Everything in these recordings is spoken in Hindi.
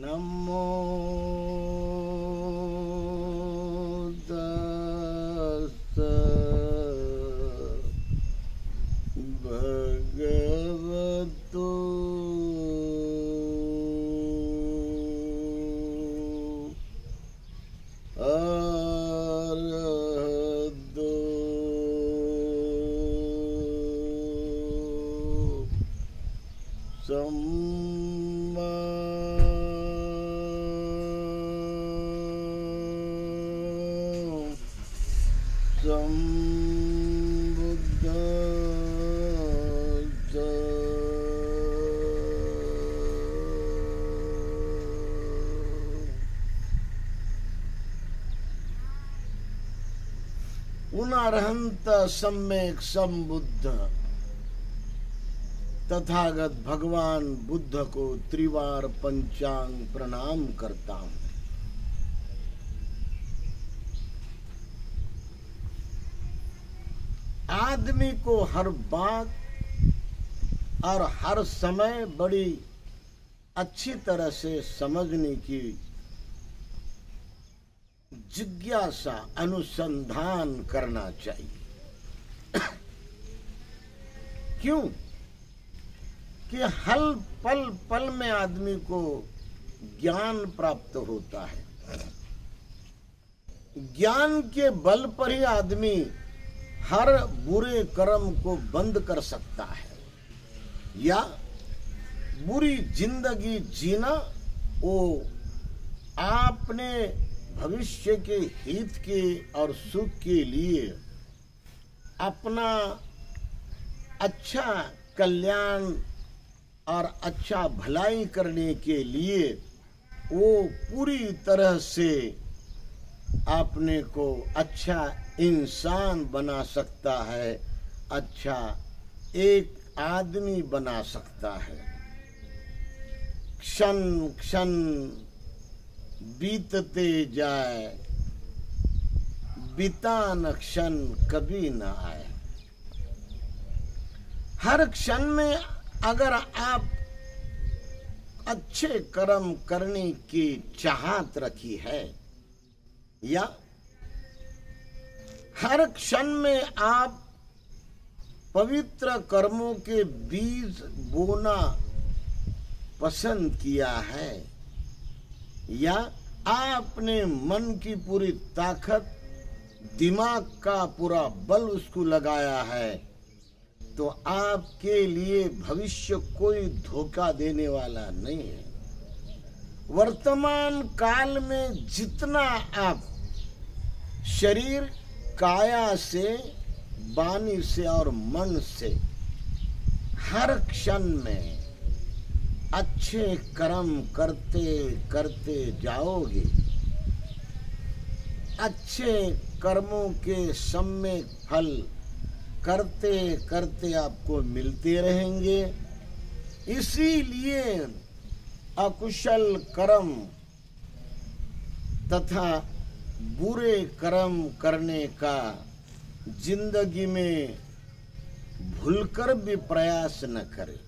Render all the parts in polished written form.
नमो तस्सै भगवतो अरहतो सम्मा संबुद्धस्स। उनारहंत सम्यक संबुद्ध तथागत भगवान बुद्ध को त्रिवार पंचांग प्रणाम करता हूं। आदमी को हर बात और हर समय बड़ी अच्छी तरह से समझने की जिज्ञासा अनुसंधान करना चाहिए। क्यों कि हर पल पल में आदमी को ज्ञान प्राप्त होता है। ज्ञान के बल पर ही आदमी हर बुरे कर्म को बंद कर सकता है या बुरी जिंदगी जीना वो आपने भविष्य के हित के और सुख के लिए अपना अच्छा कल्याण और अच्छा भलाई करने के लिए वो पूरी तरह से अपने को अच्छा इंसान बना सकता है, अच्छा एक आदमी बना सकता है। क्षण क्षण बीतते जाए, बितान क्षण कभी न आए। हर क्षण में अगर आप अच्छे कर्म करने की चाहत रखी है या हर क्षण में आप पवित्र कर्मों के बीज बोना पसंद किया है या आपने मन की पूरी ताकत, दिमाग का पूरा बल उसको लगाया है, तो आपके लिए भविष्य कोई धोखा देने वाला नहीं है। वर्तमान काल में जितना आप शरीर, काया से, वाणी से और मन से हर क्षण में अच्छे कर्म करते करते जाओगे, अच्छे कर्मों के सम्यक फल करते करते आपको मिलते रहेंगे। इसीलिए अकुशल कर्म तथा बुरे कर्म करने का जिंदगी में भूलकर भी प्रयास न करें,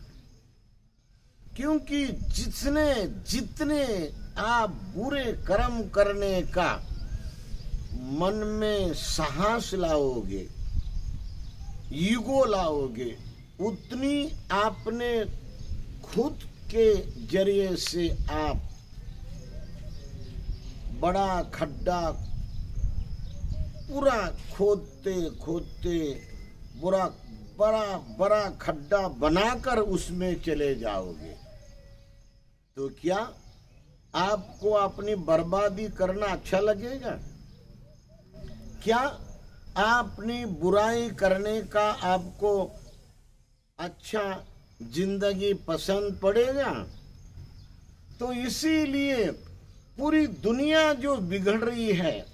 क्योंकि जितने आप बुरे कर्म करने का मन में साहस लाओगे, ईगो लाओगे, उतनी आपने खुद के जरिए से आप बड़ा खड्डा पूरा खोदते खोदते बड़ा खड्डा बनाकर उसमें चले जाओगे। तो क्या आपको अपनी बर्बादी करना अच्छा लगेगा? क्या अपनी बुराई करने का आपको अच्छा जिंदगी पसंद पड़ेगा? तो इसीलिए पूरी दुनिया जो बिगड़ रही है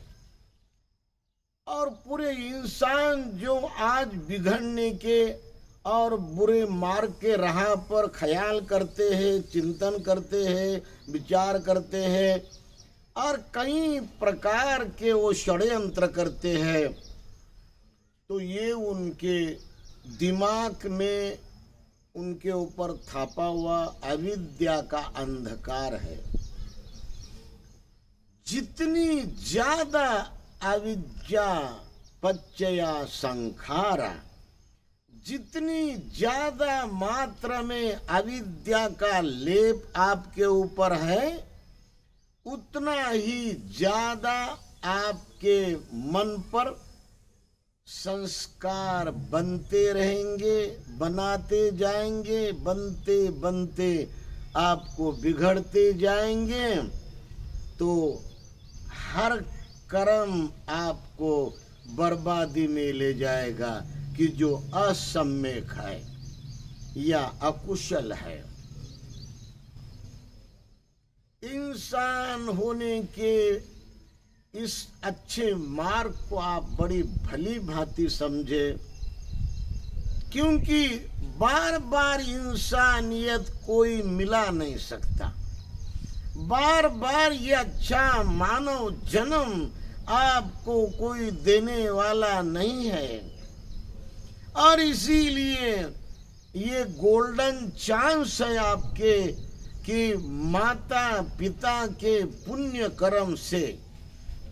और पूरे इंसान जो आज बिगड़ने के और बुरे मार्ग के राह पर ख्याल करते हैं, चिंतन करते हैं, विचार करते हैं और कई प्रकार के वो षड्यंत्र करते हैं, तो ये उनके दिमाग में उनके ऊपर थापा हुआ अविद्या का अंधकार है। जितनी ज्यादा अविद्या पच्चया संखारा, जितनी ज्यादा मात्रा में अविद्या का लेप आपके ऊपर है, उतना ही ज्यादा आपके मन पर संस्कार बनते रहेंगे, बनाते जाएंगे, बनते बनते आपको बिगड़ते जाएंगे। तो हर कर्म आपको बर्बादी में ले जाएगा कि जो असम्यक है या अकुशल है। इंसान होने के इस अच्छे मार्ग को आप बड़ी भली भांति समझे, क्योंकि बार बार इंसानियत कोई मिला नहीं सकता। बार बार ये अच्छा मानव जन्म आपको कोई देने वाला नहीं है, और इसीलिए ये गोल्डन चांस है आपके कि माता पिता के पुण्य कर्म से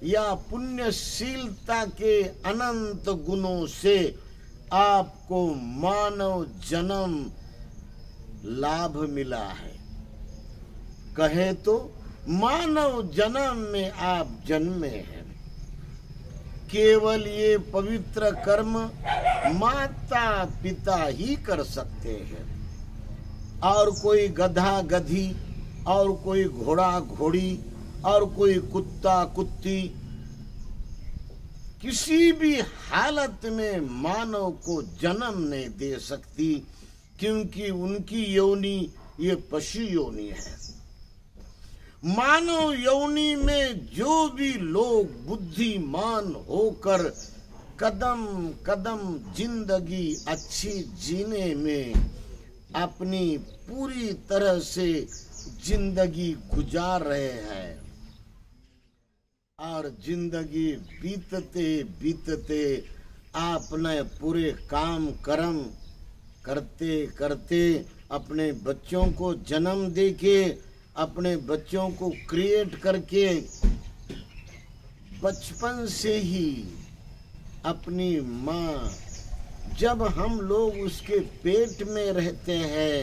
या पुण्यशीलता के अनंत गुणों से आपको मानव जन्म लाभ मिला है। कहे तो मानव जन्म में आप जन्मे हैं। केवल ये पवित्र कर्म माता पिता ही कर सकते हैं, और कोई गधा गधी, और कोई घोड़ा घोड़ी, और कोई कुत्ता कुत्ती किसी भी हालत में मानव को जन्म नहीं दे सकती, क्योंकि उनकी योनि ये पशु योनि है। मानव योनि में जो भी लोग बुद्धिमान होकर कदम कदम जिंदगी अच्छी जीने में अपनी पूरी तरह से जिंदगी गुजार रहे हैं, और जिंदगी बीतते बीतते अपने पूरे काम कर्म करते करते अपने बच्चों को जन्म देके, अपने बच्चों को क्रिएट करके, बचपन से ही अपनी माँ, जब हम लोग उसके पेट में रहते हैं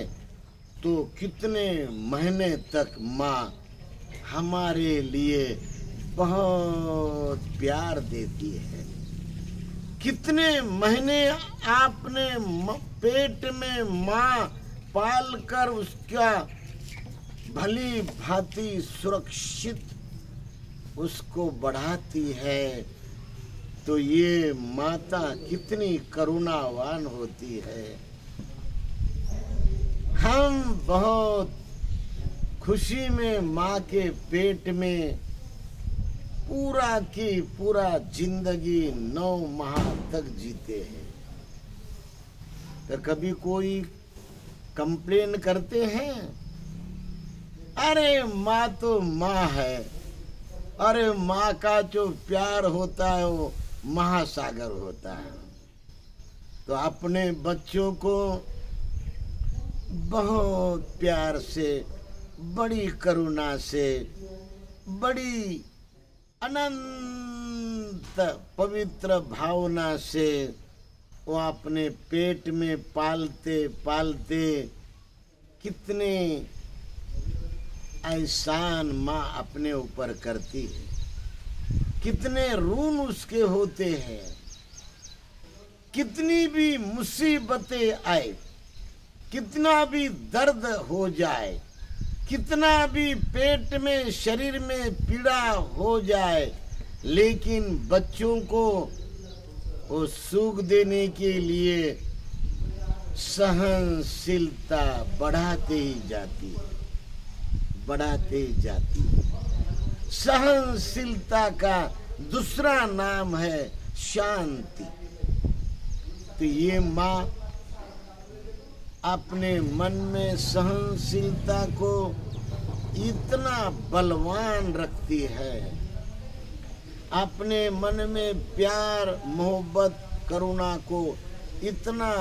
तो कितने महीने तक माँ हमारे लिए बहुत प्यार देती है। कितने महीने आपने पेट में माँ पालकर उसका भली भांति सुरक्षित उसको बढ़ाती है, तो ये माता कितनी करुणावान होती है। हम बहुत खुशी में माँ के पेट में पूरा की पूरा जिंदगी 9 माह तक जीते हैं। तो कभी कोई कंप्लेन करते हैं, अरे माँ तो माँ है, अरे माँ का जो प्यार होता है वो महासागर होता है। तो अपने बच्चों को बहुत प्यार से, बड़ी करुणा से, बड़ी अनंत पवित्र भावना से वो अपने पेट में पालते पालते कितने एहसान माँ अपने ऊपर करती है, कितने ऋण उसके होते हैं। कितनी भी मुसीबतें आए, कितना भी दर्द हो जाए, कितना भी पेट में शरीर में पीड़ा हो जाए, लेकिन बच्चों को वो सुख देने के लिए सहनशीलता बढ़ाते ही जाती है, बढ़ाते ही जाती है। सहनशीलता का दूसरा नाम है शांति। तो ये माँ अपने मन में सहनशीलता को इतना बलवान रखती है, अपने मन में प्यार मोहब्बत करुणा को इतना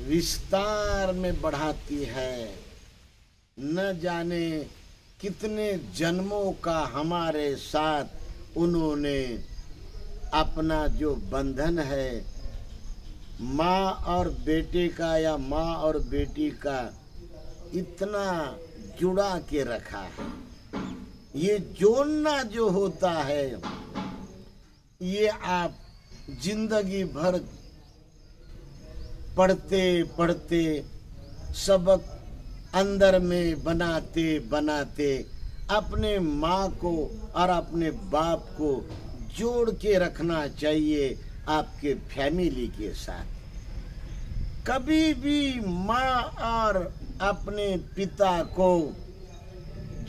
विस्तार में बढ़ाती है, न जाने कितने जन्मों का हमारे साथ उन्होंने अपना जो बंधन है माँ और बेटे का या माँ और बेटी का इतना जुड़ा के रखा है। ये जोड़ना जो होता है ये आप जिंदगी भर पढ़ते पढ़ते सबक अंदर में बनाते बनाते अपने माँ को और अपने बाप को जोड़ के रखना चाहिए आपके फैमिली के साथ। कभी भी माँ और अपने पिता को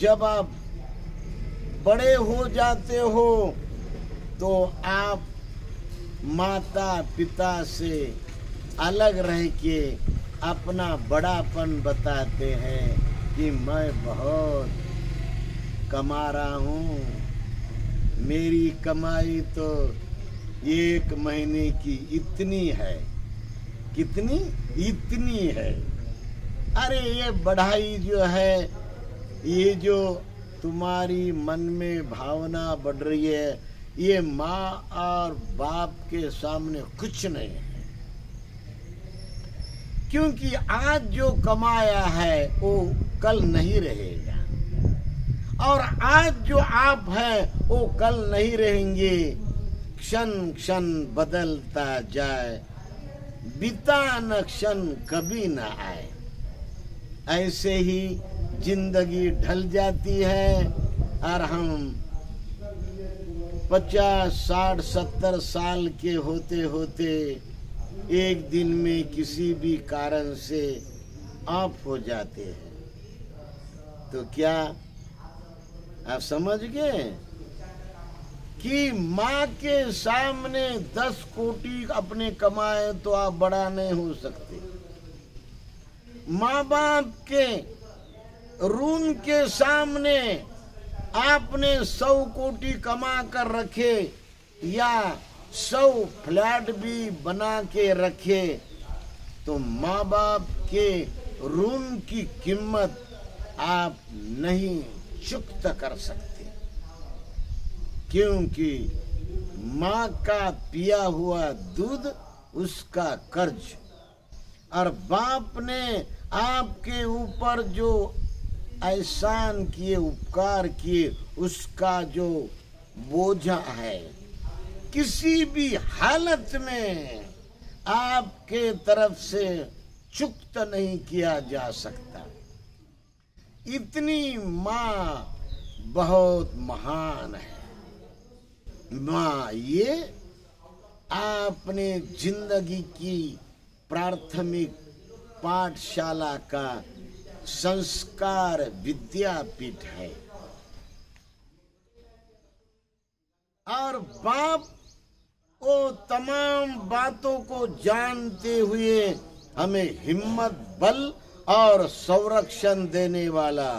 जब आप बड़े हो जाते हो तो आप माता पिता से अलग रह के अपना बड़ापन बताते हैं कि मैं बहुत कमा रहा हूँ, मेरी कमाई तो 1 महीने की इतनी है। कितनी? इतनी है। अरे ये बढ़ाई जो है, ये जो तुम्हारी मन में भावना बढ़ रही है, ये माँ और बाप के सामने कुछ नहीं है। क्योंकि आज जो कमाया है वो कल नहीं रहेगा और आज जो आप हैं वो कल नहीं रहेंगे। क्षण क्षण बदलता जाए, बीता न क्षण कभी न आए। ऐसे ही जिंदगी ढल जाती है और हम 50, 60, 70 साल के होते होते एक दिन में किसी भी कारण से ऑफ हो जाते हैं। तो क्या आप समझ गए कि माँ के सामने 10 कोटि अपने कमाए तो आप बड़ा नहीं हो सकते। माँ बाप के ऋण के सामने आपने 100 कोटि कमा कर रखे या 100 फ्लैट भी बना के रखे तो माँ बाप के ऋण की कीमत आप नहीं चुकता कर सकते। क्योंकि माँ का पिया हुआ दूध उसका कर्ज और बाप ने आपके ऊपर जो एहसान किए, उपकार किए, उसका जो बोझा है किसी भी हालत में आपके तरफ से चुकता नहीं किया जा सकता। इतनी माँ बहुत महान है। माँ ये आपने जिंदगी की प्राथमिक पाठशाला का संस्कार विद्यापीठ है और बाप वो तमाम बातों को जानते हुए हमें हिम्मत, बल और संरक्षण देने वाला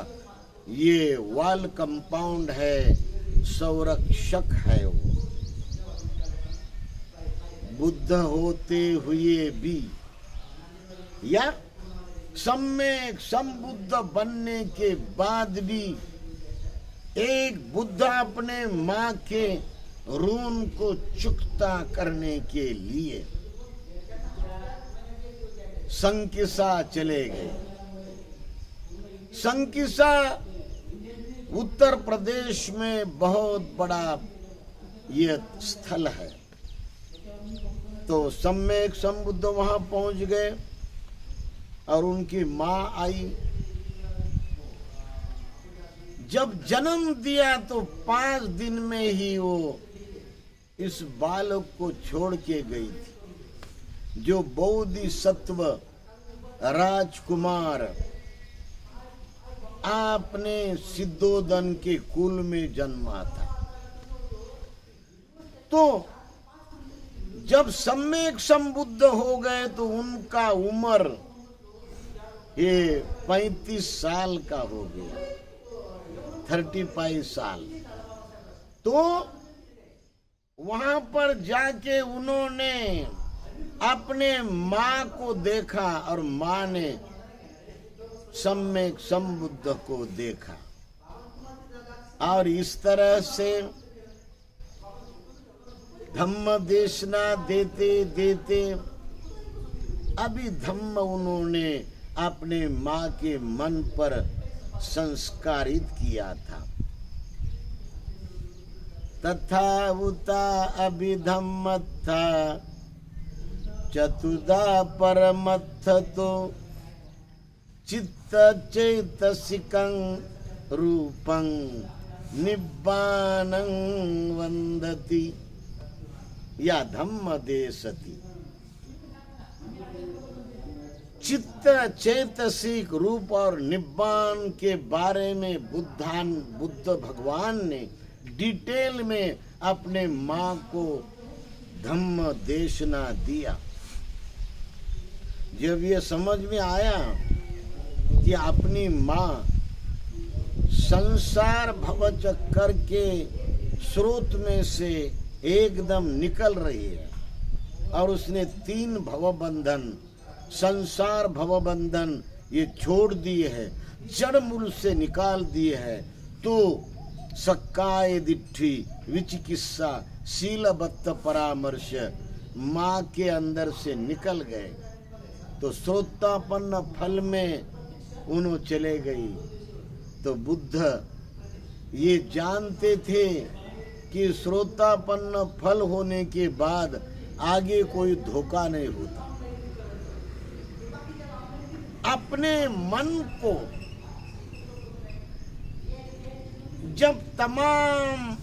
ये वॉल कंपाउंड है, संरक्षक है। वो बुद्ध होते हुए भी या सम्यक संबुद्ध बनने के बाद भी एक बुद्ध अपने माँ के ऋण को चुकता करने के लिए संकिसा चले गए। संकिसा उत्तर प्रदेश में बहुत बड़ा ये स्थल है। तो सम्यक संबुद्ध वहां पहुंच गए और उनकी माँ आई। जब जन्म दिया तो 5 दिन में ही वो इस बालक को छोड़ के गई थी, जो बोधिसत्व राजकुमार आपने सिद्धोदन के कुल में जन्मा था। तो जब सम्यक संबुद्ध हो गए तो उनका उम्र ये 35 साल का हो गया, 35 साल। तो वहां पर जाके उन्होंने अपने माँ को देखा और माँ ने सम्यक संबुद्ध को देखा। और इस तरह से धम्म देशना देते देते अभी धम्म उन्होंने अपने माँ के मन पर संस्कारित किया था। तथा उता अभिधम्मत्था चतुदा परमत्थ तो चित्त चैतसिकं रूपं निब्बानं वंदति या धम्म देशति। चित्त चैतसिक रूप और निब्बान के बारे में बुद्ध भगवान ने डिटेल में अपने माँ को धम्म देशना दिया। जब ये समझ में आया कि अपनी माँ संसार भवचक्कर के स्रोत में से एकदम निकल रही है और उसने 3 भवबंधन, संसार भवबंधन ये छोड़ दिए है, जड़ मूल से निकाल दिए है, तो सक्काय दिट्ठी विचिकित्सा शीलबद्ध परामर्श माँ के अंदर से निकल गए, तो श्रोतापन्न फल में उन्होंने चले गई। तो बुद्ध ये जानते थे कि श्रोतापन्न फल होने के बाद आगे कोई धोखा नहीं होता। अपने मन को जब तमाम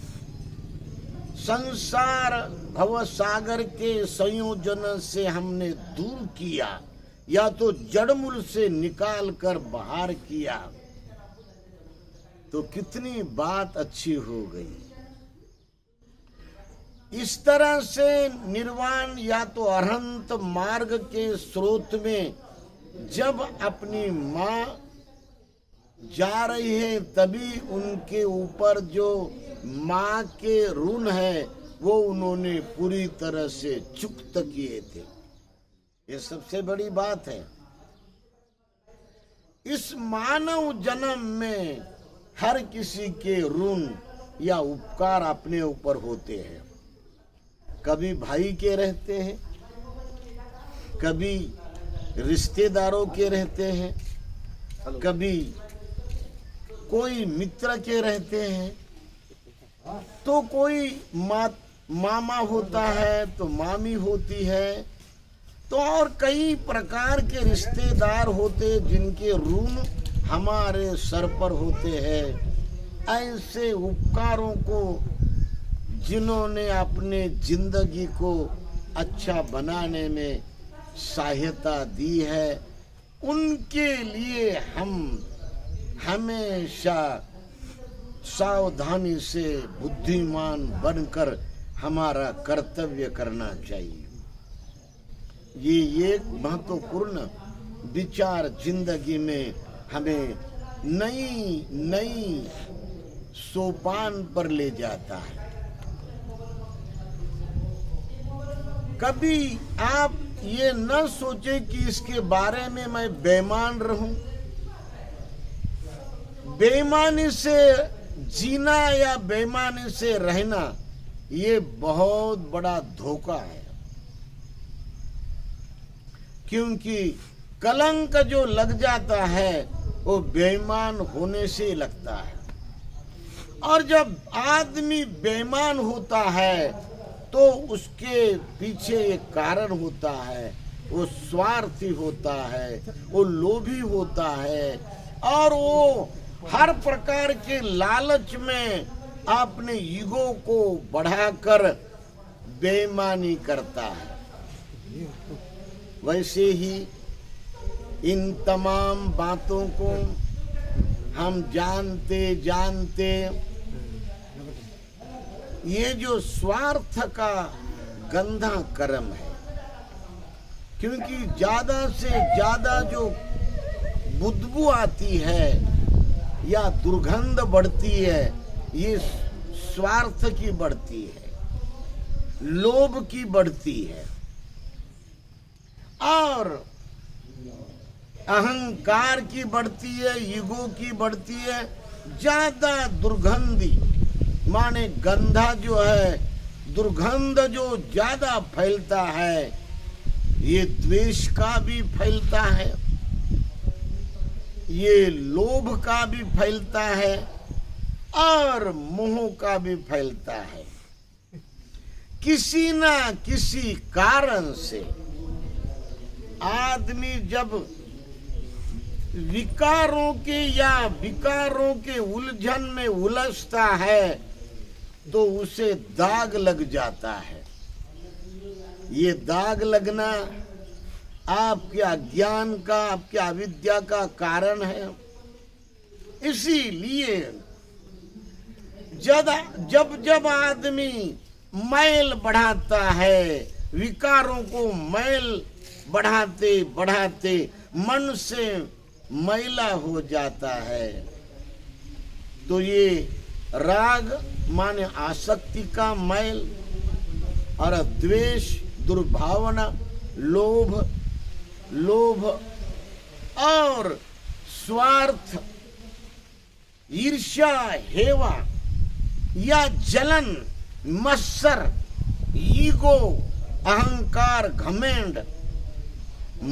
संसार भवसागर के संयोजन से हमने दूर किया या तो जड़मूल से निकाल कर बाहर किया, तो कितनी बात अच्छी हो गई। इस तरह से निर्वाण या तो अरहंत मार्ग के स्रोत में जब अपनी माँ जा रही है, तभी उनके ऊपर जो माँ के ऋण है वो उन्होंने पूरी तरह से चुक्त किए थे। ये सबसे बड़ी बात है। इस मानव जन्म में हर किसी के ऋण या उपकार अपने ऊपर होते हैं। कभी भाई के रहते हैं, कभी रिश्तेदारों के रहते हैं, कभी कोई मित्र के रहते हैं, तो कोई मामा होता है तो मामी होती है, तो और कई प्रकार के रिश्तेदार होते जिनके ऋण हमारे सर पर होते हैं। ऐसे उपकारों को जिन्होंने अपने जिंदगी को अच्छा बनाने में सहायता दी है, उनके लिए हम हमेशा सावधानी से बुद्धिमान बनकर हमारा कर्तव्य करना चाहिए। ये एक महत्वपूर्ण विचार जिंदगी में हमें नई नई सोपान पर ले जाता है। कभी आप ये न सोचे कि इसके बारे में मैं बेईमान रहूं। बेईमानी से जीना या बेईमानी से रहना ये बहुत बड़ा धोखा है, क्योंकि कलंक जो लग जाता है वो बेईमान होने से लगता है। और जब आदमी बेईमान होता है तो उसके पीछे एक कारण होता है, वो स्वार्थी होता है, वो लोभी होता है, और वो हर प्रकार के लालच में अपने ईगो को बढ़ाकर बेईमानी करता है। वैसे ही इन तमाम बातों को हम जानते जानते ये जो स्वार्थ का गंदा कर्म है, क्योंकि ज्यादा से ज्यादा जो बदबू आती है या दुर्गंध बढ़ती है, ये स्वार्थ की बढ़ती है, लोभ की बढ़ती है और अहंकार की बढ़ती है, ईगो की बढ़ती है, ज्यादा दुर्गंधी माने गंधा जो है, दुर्गंध जो ज्यादा फैलता है, ये द्वेष का भी फैलता है, ये लोभ का भी फैलता है और मोह का भी फैलता है। किसी ना किसी कारण से आदमी जब विकारों के या विकारों के उलझन में उलझता है तो उसे दाग लग जाता है। ये दाग लगना आपके अज्ञान का, आपके अविद्या का कारण है। इसीलिए जब जब आदमी मैल बढ़ाता है, विकारों को मैल बढ़ाते बढ़ाते मन से मैला हो जाता है, तो ये राग माने आसक्ति का मैल और द्वेष दुर्भावना, लोभ और स्वार्थ, ईर्ष्या, हेवा या जलन, मत्सर, ईगो, अहंकार, घमंड,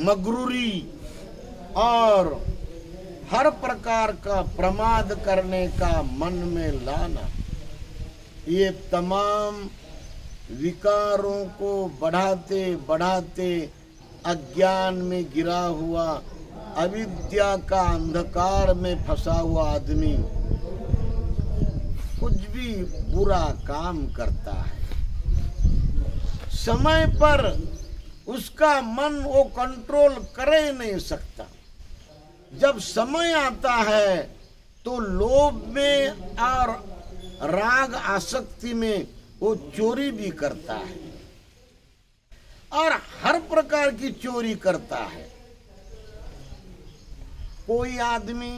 मगरूरी और हर प्रकार का प्रमाद करने का मन में लाना, ये तमाम विकारों को बढ़ाते बढ़ाते अज्ञान में गिरा हुआ, अविद्या का अंधकार में फंसा हुआ आदमी कुछ भी बुरा काम करता है, समय पर उसका मन वो कंट्रोल कर ही नहीं सकता। जब समय आता है तो लोभ में और राग आसक्ति में वो चोरी भी करता है और हर प्रकार की चोरी करता है। कोई आदमी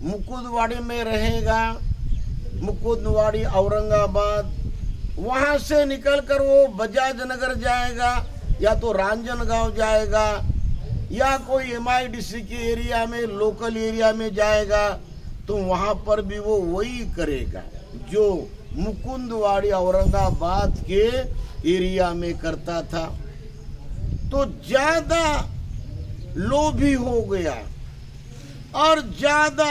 मुकुंदवाड़ी में रहेगा, मुकुंदवाड़ी औरंगाबाद, वहां से निकलकर वो बजाज नगर जाएगा या तो रांजनगांव जाएगा या कोई MIDC के एरिया में, लोकल एरिया में जाएगा, तो वहां पर भी वो वही करेगा जो मुकुंदवाड़ी औरंगाबाद के एरिया में करता था। तो ज्यादा लोभी हो गया और ज्यादा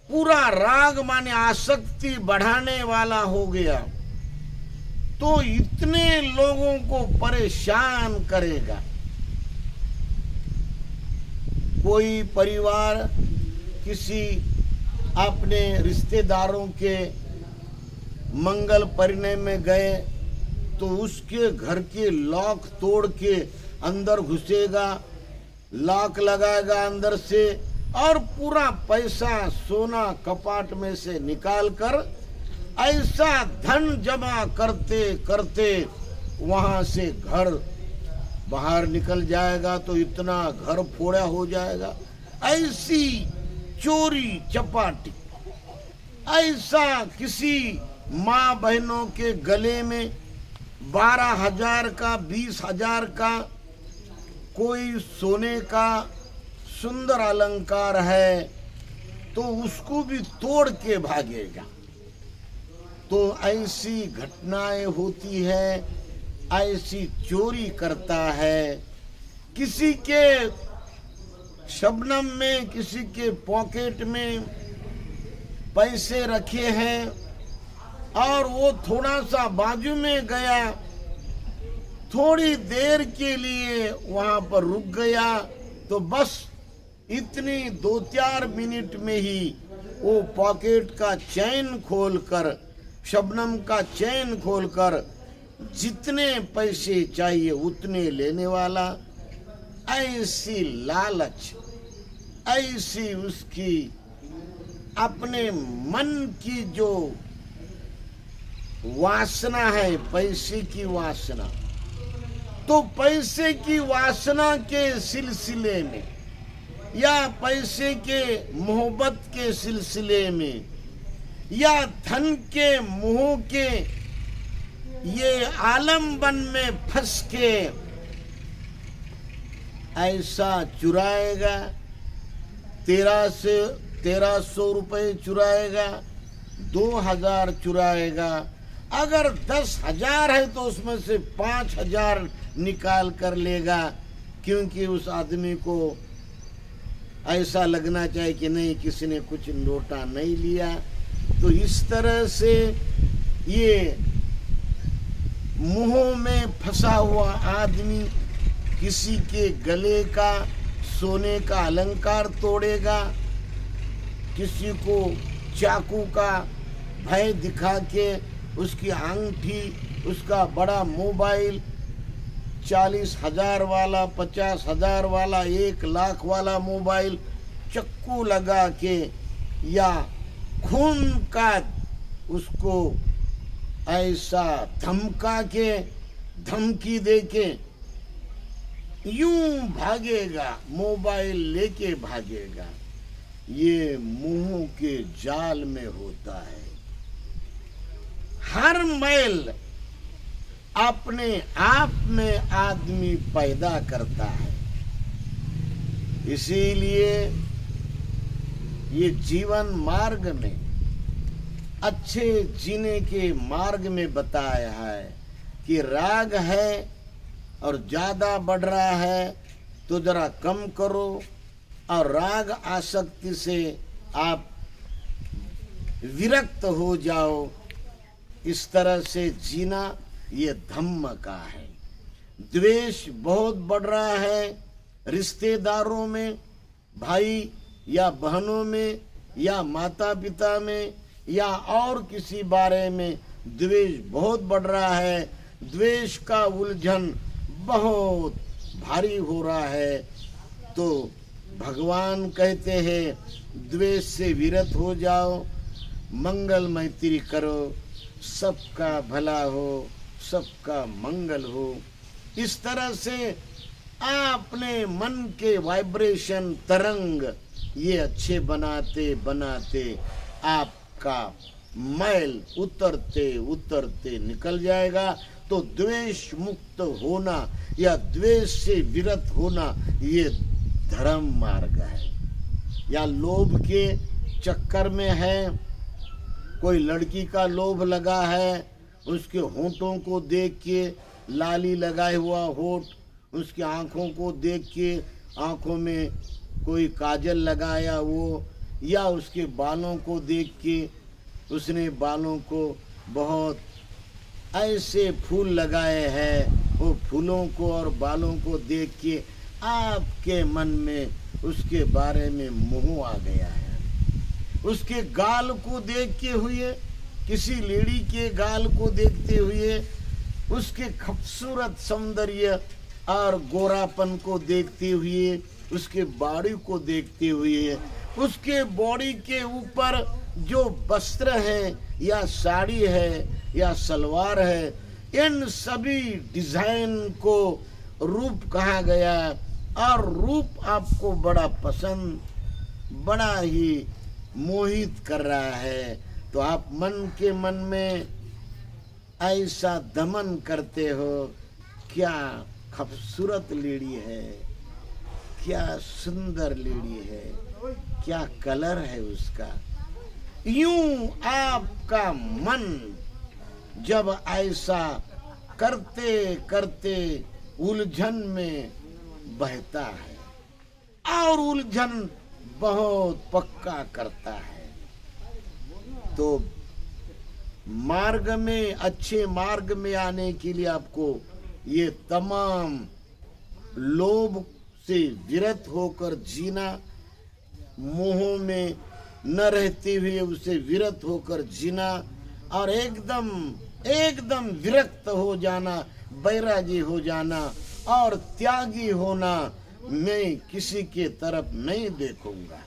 पूरा राग माने आसक्ति बढ़ाने वाला हो गया, तो इतने लोगों को परेशान करेगा। कोई परिवार किसी अपने रिश्तेदारों के मंगल परिणय में गए तो उसके घर के लॉक तोड़ के अंदर घुसेगा, लॉक लगाएगा अंदर से और पूरा पैसा सोना कपाट में से निकालकर ऐसा धन जमा करते करते वहां से घर बाहर निकल जाएगा, तो इतना घर फोड़ा हो जाएगा। ऐसी चोरी चपाटी, ऐसा किसी माँ बहनों के गले में 12,000 का, 20,000 का कोई सोने का सुंदर अलंकार है तो उसको भी तोड़ के भागेगा। तो ऐसी घटनाएं होती है, ऐसी चोरी करता है। किसी के शबनम में, किसी के पॉकेट में पैसे रखे हैं और वो थोड़ा सा बाजू में गया, थोड़ी देर के लिए वहां पर रुक गया, तो बस इतनी 2-4 मिनट में ही वो पॉकेट का चैन खोलकर, शबनम का चैन खोलकर जितने पैसे चाहिए उतने लेने वाला। ऐसी लालच, ऐसी उसकी अपने मन की जो वासना है, पैसे की वासना, तो पैसे की वासना के सिलसिले में या पैसे के मोहब्बत के सिलसिले में या धन के मोह के ये आलम्बन में फंस के ऐसा चुराएगा, तेरा से 1300 रुपये चुराएगा, 2000 चुराएगा। अगर 10,000 है तो उसमें से 5,000 निकाल कर लेगा, क्योंकि उस आदमी को ऐसा लगना चाहिए कि नहीं, किसी ने कुछ लौटा नहीं लिया। तो इस तरह से ये मुंह में फंसा हुआ आदमी किसी के गले का सोने का अलंकार तोड़ेगा, किसी को चाकू का भय दिखा के उसकी अंगूठी, उसका बड़ा मोबाइल, 40,000 वाला, 50,000 वाला, 1,00,000 वाला मोबाइल चक्कू लगा के या खून का उसको ऐसा धमका के, धमकी दे के यूं भागेगा, मोबाइल लेके भागेगा। ये मुंह के जाल में होता है। हर मैल अपने आप में आदमी पैदा करता है। इसीलिए ये जीवन मार्ग में, अच्छे जीने के मार्ग में बताया है कि राग है और ज्यादा बढ़ रहा है तो जरा कम करो, और राग आसक्ति से आप विरक्त हो जाओ। इस तरह से जीना ये धम्म का है। द्वेष बहुत बढ़ रहा है, रिश्तेदारों में, भाई या बहनों में, या माता पिता में, या और किसी बारे में द्वेष बहुत बढ़ रहा है। द्वेष का उलझन बहुत भारी हो रहा है। तो भगवान कहते हैं द्वेष से विरत हो जाओ, मंगल मैत्री करो, सबका भला हो, सबका मंगल हो। इस तरह से अपने मन के वाइब्रेशन तरंग ये अच्छे बनाते बनाते आपका मैल उतरते उतरते निकल जाएगा। तो द्वेष मुक्त होना या द्वेष से विरत होना ये धर्म मार्ग है। या लोभ के चक्कर में है, कोई लड़की का लोभ लगा है, उसके होंठों को देख के, लाली लगाए हुआ होंठ, उसकी आंखों को देख के, आंखों में कोई काजल लगाया वो, या उसके बालों को देख के उसने बालों को बहुत ऐसे फूल लगाए हैं, वो फूलों को और बालों को देख के आपके मन में उसके बारे में मोह आ गया है। उसके गाल को देखते हुए, किसी लेडी के गाल को देखते हुए, उसके खूबसूरत सौंदर्य और गोरापन को देखते हुए, उसके बॉडी को देखते हुए, उसके बॉडी के ऊपर जो वस्त्र है या साड़ी है या सलवार है, इन सभी डिजाइन को रूप कहा गया। और रूप आपको बड़ा पसंद, बड़ा ही मोहित कर रहा है। तो आप मन के मन में ऐसा दमन करते हो, क्या खूबसूरत लेडी है, क्या सुंदर लेडी है, क्या कलर है उसका। यूं आपका मन जब ऐसा करते करते उलझन में बहता है और उलझन बहुत पक्का करता है, तो मार्ग में, अच्छे मार्ग में आने के लिए आपको ये तमाम लोभ से विरत होकर जीना, मोह में न रहते हुए उसे विरत होकर जीना, और एकदम विरक्त हो जाना, बैरागी हो जाना और त्यागी होना। मैं किसी के तरफ नहीं देखूंगा,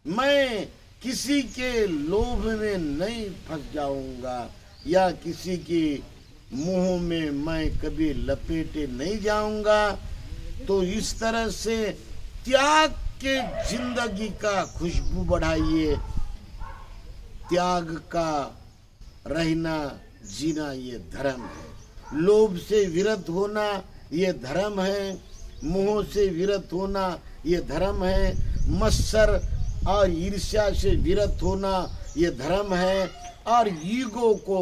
मैं किसी के लोभ में नहीं फंस जाऊंगा, या किसी के मुंह में मैं कभी लपेटे नहीं जाऊंगा। तो इस तरह से त्याग के जिंदगी का खुशबू बढ़ाइए। त्याग का रहना, जीना ये धर्म है। लोभ से विरत होना ये धर्म है, मोह से विरत होना ये धर्म है, मत्सर और ईर्ष्या से विरत होना ये धर्म है। और ईगो को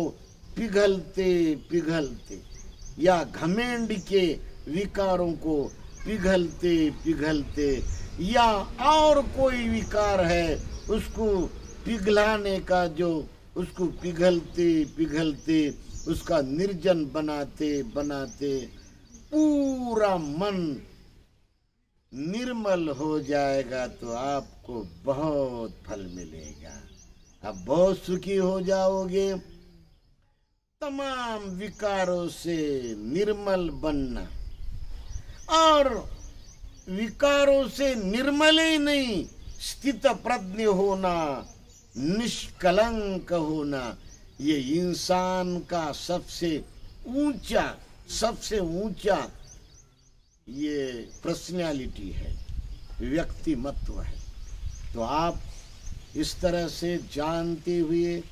पिघलते पिघलते या घमंड के विकारों को पिघलते पिघलते या और कोई विकार है उसको पिघलाने का, जो उसको पिघलते पिघलते उसका निर्जन बनाते बनाते पूरा मन निर्मल हो जाएगा तो आपको बहुत फल मिलेगा। आप बहुत सुखी हो जाओगे। तमाम विकारों से निर्मल बनना, और विकारों से निर्मल ही नहीं, स्थित प्रज्ञ होना, निष्कलंक होना, ये इंसान का सबसे ऊंचा ये पर्सनैलिटी है, व्यक्तिमत्व है। तो आप इस तरह से जानते हुए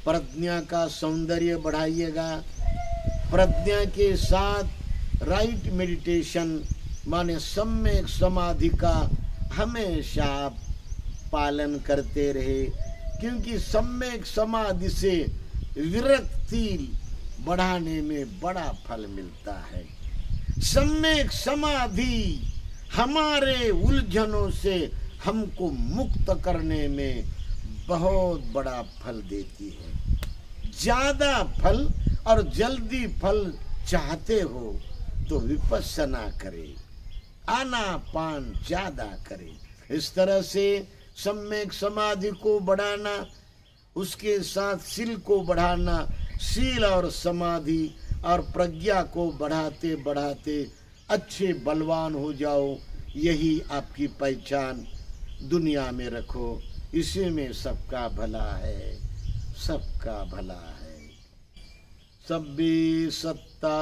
प्रज्ञा का सौंदर्य बढ़ाइएगा। प्रज्ञा के साथ राइट मेडिटेशन माने सम्यक समाधि का हमेशा आप पालन करते रहे, क्योंकि सम्यक समाधि से विरक्ति बढ़ाने में बड़ा फल मिलता है। सम्यक समाधि हमारे उलझनों से हमको मुक्त करने में बहुत बड़ा फल देती है। ज्यादा फल और जल्दी फल चाहते हो तो विपस्सना करे, आनापान ज्यादा करे। इस तरह से सम्यक समाधि को बढ़ाना, उसके साथ शील को बढ़ाना, शील और समाधि और प्रज्ञा को बढ़ाते बढ़ाते अच्छे बलवान हो जाओ। यही आपकी पहचान दुनिया में रखो। इसी में सबका भला है, सबका भला है। सब्बे सत्ता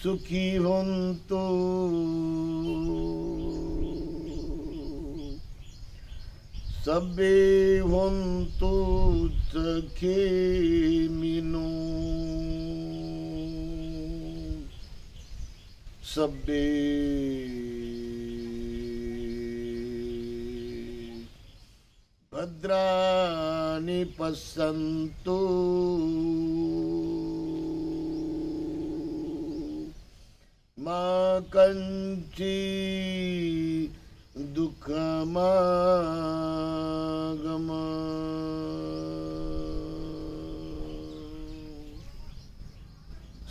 सुखी होन्तु, सब्बे होन्तु सखे मिनो, सब्बे भद्राणि पश्यन्तु, मा कञ्चित् दुःखमागम।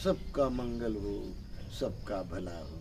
सबका मंगल हो, सबका भला हो।